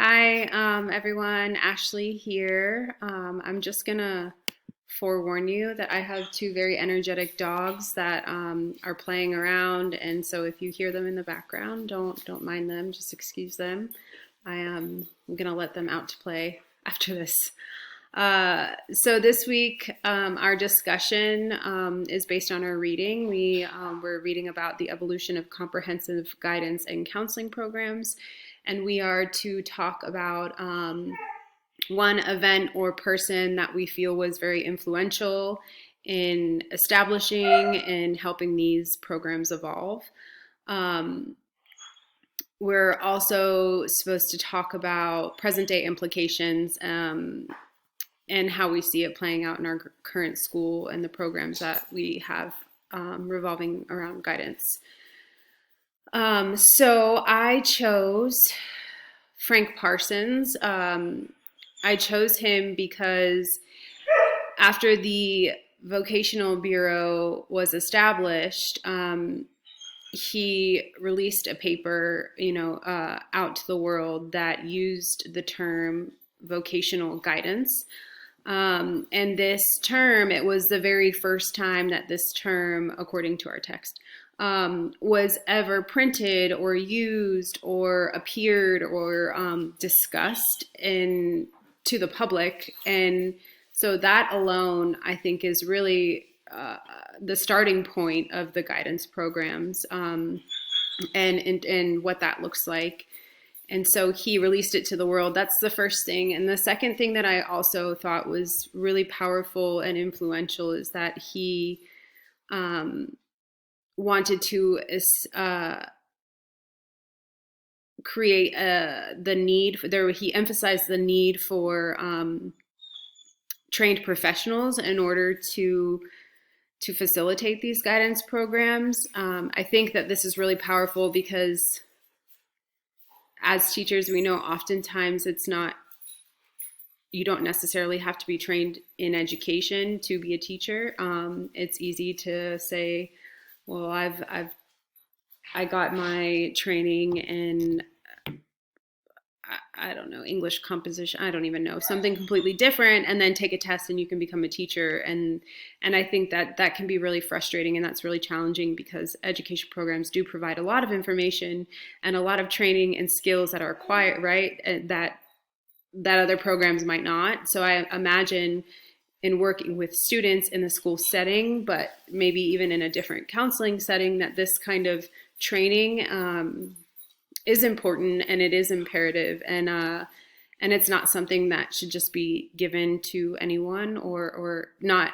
Hi, everyone. Ashley here. I'm just gonna forewarn you that I have two very energetic dogs that are playing around, and so if you hear them in the background, don't mind them. Just excuse them. I'm gonna let them out to play after this. So this week, our discussion is based on our reading. We're reading about the evolution of comprehensive guidance and counseling programs, and we are to talk about one event or person that we feel was very influential in establishing and helping these programs evolve. We're also supposed to talk about present day implications and how we see it playing out in our current school and the programs that we have revolving around guidance. So I chose Frank Parsons. I chose him because after the Vocational Bureau was established, he released a paper, out to the world that used the term vocational guidance. And this term, it was the very first time that this term, according to our text, was ever printed or used or appeared or discussed to the public. And so that alone, I think, is really the starting point of the guidance programs and what that looks like. And so he released it to the world. That's the first thing. And the second thing that I also thought was really powerful and influential is that he wanted to create the need for there. He emphasized the need for trained professionals in order to facilitate these guidance programs. I think that this is really powerful because as teachers, we know oftentimes you don't necessarily have to be trained in education to be a teacher. It's easy to say, well, I got my training in, I don't know, English composition. I don't even know, something completely different, and then take a test and you can become a teacher. And I think that can be really frustrating, and that's really challenging because education programs do provide a lot of information and a lot of training and skills that are acquired, right? That other programs might not. So I imagine in working with students in the school setting, but maybe even in a different counseling setting, that this kind of training is important and it is imperative, and it's not something that should just be given to anyone or not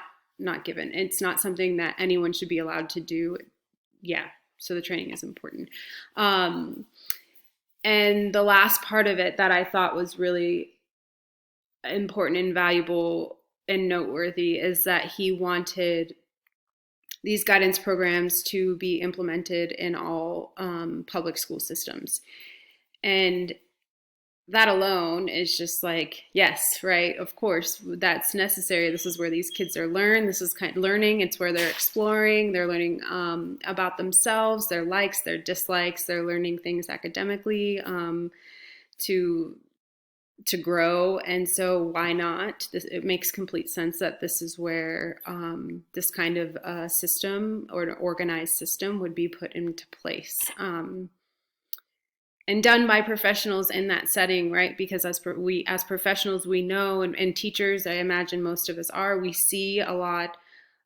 given. It's not something that anyone should be allowed to do. Yeah, so the training is important. And the last part of it that I thought was really important and valuable and noteworthy is that he wanted these guidance programs to be implemented in all public school systems. And that alone is just like, yes, right, of course, that's necessary. This is where these kids are learning. This is kind of learning. It's where they're exploring. They're learning about themselves, their likes, their dislikes. They're learning things academically to grow. And so why not? It makes complete sense that this is where this kind of system or an organized system would be put into place. And done by professionals in that setting, right? Because as professionals, we know, and teachers, I imagine most of us are, we see a lot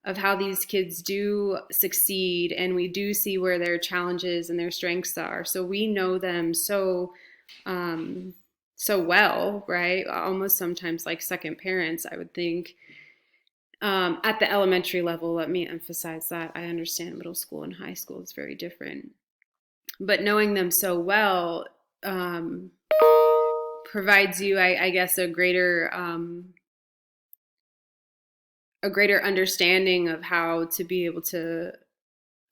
of how these kids do succeed, and we do see where their challenges and their strengths are. So we know them so well, right? Almost sometimes like second parents, I would think. At the elementary level, let me emphasize that. I understand middle school and high school is very different. But knowing them so well provides you, I guess, a greater understanding of how to be able to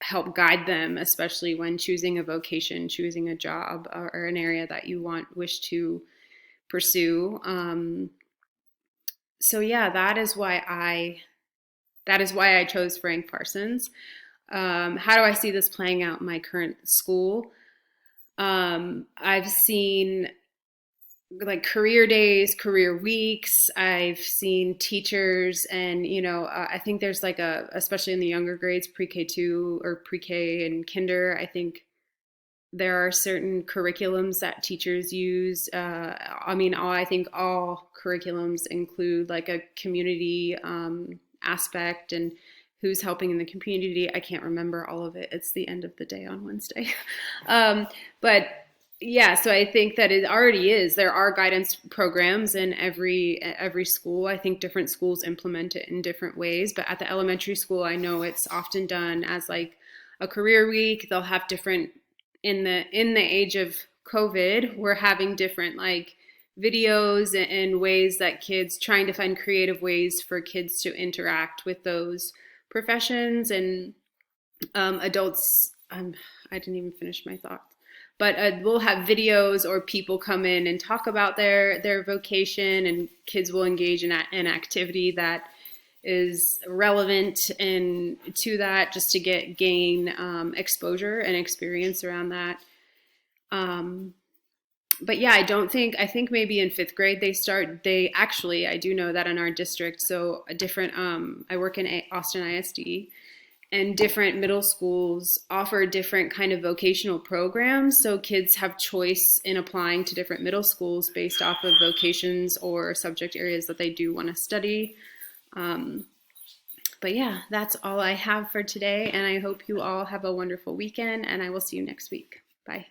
help guide them, especially when choosing a vocation, choosing a job, or an area that you wish to pursue. So yeah, that is why I chose Frank Parsons. How do I see this playing out in my current school? I've seen like career days, career weeks. I've seen teachers, and I think there's like especially in the younger grades, pre-K2 or pre-K and kinder. I think there are certain curriculums that teachers use. I think all curriculums include like a community aspect and who's helping in the community. I can't remember all of it. It's the end of the day on Wednesday. um, but yeah, so I think that it already is. There are guidance programs in every school. I think different schools implement it in different ways. But at the elementary school, I know it's often done as like a career week. They'll have different in the age of COVID. We're having different like videos and ways that kids trying to find creative ways for kids to interact with those professions and adults. I didn't even finish my thoughts, but we'll have videos or people come in and talk about their vocation, and kids will engage in an activity that is relevant and to that, just to gain exposure and experience around that. But yeah, I think maybe in fifth grade I do know that in our district, so a different, I work in Austin ISD, and different middle schools offer different kind of vocational programs. So kids have choice in applying to different middle schools based off of vocations or subject areas that they do want to study. But yeah, that's all I have for today. And I hope you all have a wonderful weekend, and I will see you next week. Bye.